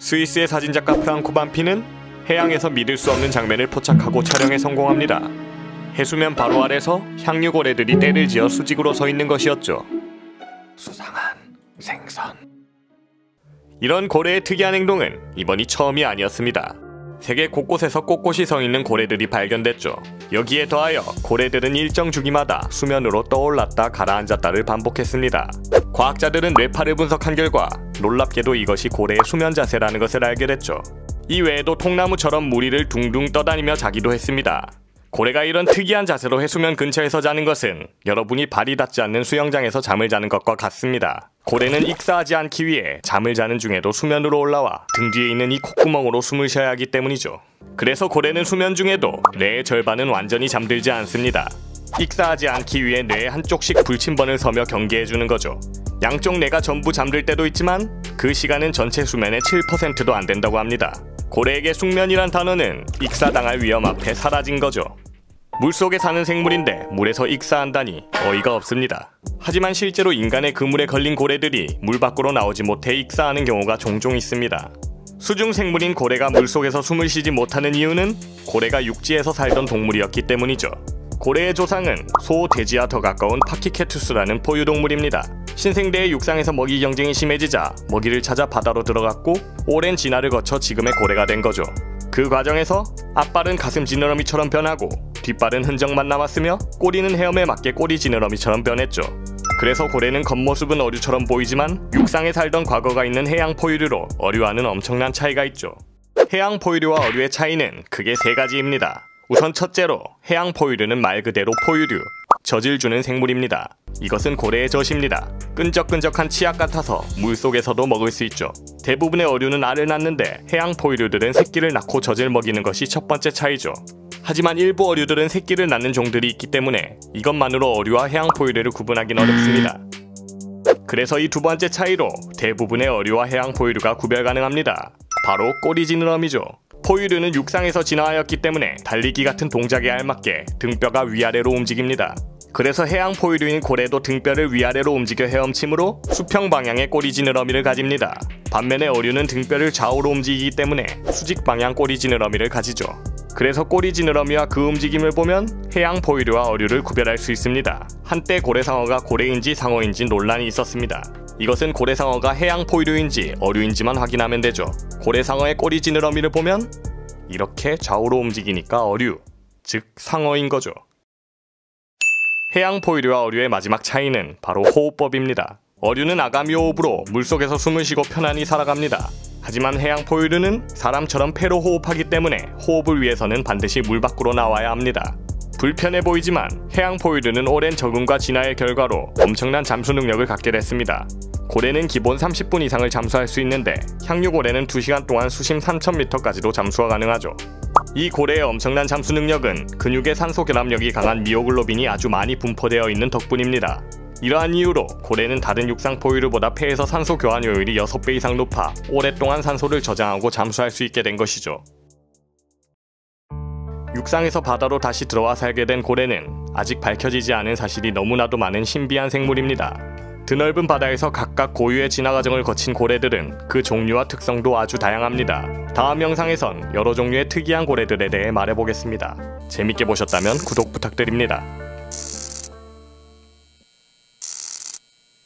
스위스의 사진작가 프랑코 반피는 해양에서 믿을 수 없는 장면을 포착하고 촬영에 성공합니다. 해수면 바로 아래서 향유고래들이 떼를 지어 수직으로 서 있는 것이었죠. 수상한 생선. 이런 고래의 특이한 행동은 이번이 처음이 아니었습니다. 세계 곳곳에서 꼿꼿이 서 있는 고래들이 발견됐죠. 여기에 더하여 고래들은 일정 주기마다 수면으로 떠올랐다 가라앉았다를 반복했습니다. 과학자들은 뇌파를 분석한 결과 놀랍게도 이것이 고래의 수면 자세라는 것을 알게 됐죠. 이 외에도 통나무처럼 무리를 둥둥 떠다니며 자기도 했습니다. 고래가 이런 특이한 자세로 해수면 근처에서 자는 것은 여러분이 발이 닿지 않는 수영장에서 잠을 자는 것과 같습니다. 고래는 익사하지 않기 위해 잠을 자는 중에도 수면으로 올라와 등 뒤에 있는 이 콧구멍으로 숨을 쉬어야 하기 때문이죠. 그래서 고래는 수면 중에도 뇌의 절반은 완전히 잠들지 않습니다. 익사하지 않기 위해 뇌의 한쪽씩 불침번을 서며 경계해주는 거죠. 양쪽 뇌가 전부 잠들 때도 있지만 그 시간은 전체 수면의 7%도 안 된다고 합니다. 고래에게 숙면이란 단어는 익사당할 위험 앞에 사라진 거죠. 물속에 사는 생물인데 물에서 익사한다니 어이가 없습니다. 하지만 실제로 인간의 그물에 걸린 고래들이 물 밖으로 나오지 못해 익사하는 경우가 종종 있습니다. 수중 생물인 고래가 물속에서 숨을 쉬지 못하는 이유는 고래가 육지에서 살던 동물이었기 때문이죠. 고래의 조상은 소, 돼지와 더 가까운 파키케투스라는 포유동물입니다. 신생대의 육상에서 먹이 경쟁이 심해지자 먹이를 찾아 바다로 들어갔고 오랜 진화를 거쳐 지금의 고래가 된 거죠. 그 과정에서 앞발은 가슴 지느러미처럼 변하고 뒷발은 흔적만 남았으며 꼬리는 헤엄에 맞게 꼬리 지느러미처럼 변했죠. 그래서 고래는 겉모습은 어류처럼 보이지만 육상에 살던 과거가 있는 해양 포유류로 어류와는 엄청난 차이가 있죠. 해양 포유류와 어류의 차이는 크게 세 가지입니다. 우선 첫째로 해양 포유류는 말 그대로 포유류, 젖을 주는 생물입니다. 이것은 고래의 젖입니다. 끈적끈적한 치약 같아서 물속에서도 먹을 수 있죠. 대부분의 어류는 알을 낳는데 해양 포유류들은 새끼를 낳고 젖을 먹이는 것이 첫 번째 차이죠. 하지만 일부 어류들은 새끼를 낳는 종들이 있기 때문에 이것만으로 어류와 해양 포유류를 구분하기는 어렵습니다. 그래서 이 두 번째 차이로 대부분의 어류와 해양 포유류가 구별 가능합니다. 바로 꼬리 지느러미죠. 포유류는 육상에서 진화하였기 때문에 달리기 같은 동작에 알맞게 등뼈가 위아래로 움직입니다. 그래서 해양 포유류인 고래도 등뼈를 위아래로 움직여 헤엄치므로 수평 방향의 꼬리 지느러미를 가집니다. 반면에 어류는 등뼈를 좌우로 움직이기 때문에 수직 방향 꼬리 지느러미를 가지죠. 그래서 꼬리 지느러미와 그 움직임을 보면 해양 포유류와 어류를 구별할 수 있습니다. 한때 고래상어가 고래인지 상어인지 논란이 있었습니다. 이것은 고래상어가 해양 포유류인지 어류인지만 확인하면 되죠. 고래상어의 꼬리 지느러미를 보면 이렇게 좌우로 움직이니까 어류, 즉 상어인 거죠. 해양 포유류와 어류의 마지막 차이는 바로 호흡법입니다. 어류는 아가미 호흡으로 물속에서 숨을 쉬고 편안히 살아갑니다. 하지만 해양 포유류는 사람처럼 폐로 호흡하기 때문에 호흡을 위해서는 반드시 물 밖으로 나와야 합니다. 불편해 보이지만 해양 포유류는 오랜 적응과 진화의 결과로 엄청난 잠수 능력을 갖게 됐습니다. 고래는 기본 30분 이상을 잠수할 수 있는데 향유고래는 2시간 동안 수심 3000m까지도 잠수가 가능하죠. 이 고래의 엄청난 잠수 능력은 근육의 산소 결합력이 강한 미오글로빈이 아주 많이 분포되어 있는 덕분입니다. 이러한 이유로 고래는 다른 육상 포유류보다 폐에서 산소 교환 효율이 6배 이상 높아 오랫동안 산소를 저장하고 잠수할 수 있게 된 것이죠. 육상에서 바다로 다시 들어와 살게 된 고래는 아직 밝혀지지 않은 사실이 너무나도 많은 신비한 생물입니다. 드넓은 바다에서 각각 고유의 진화 과정을 거친 고래들은 그 종류와 특성도 아주 다양합니다. 다음 영상에선 여러 종류의 특이한 고래들에 대해 말해보겠습니다. 재밌게 보셨다면 구독 부탁드립니다.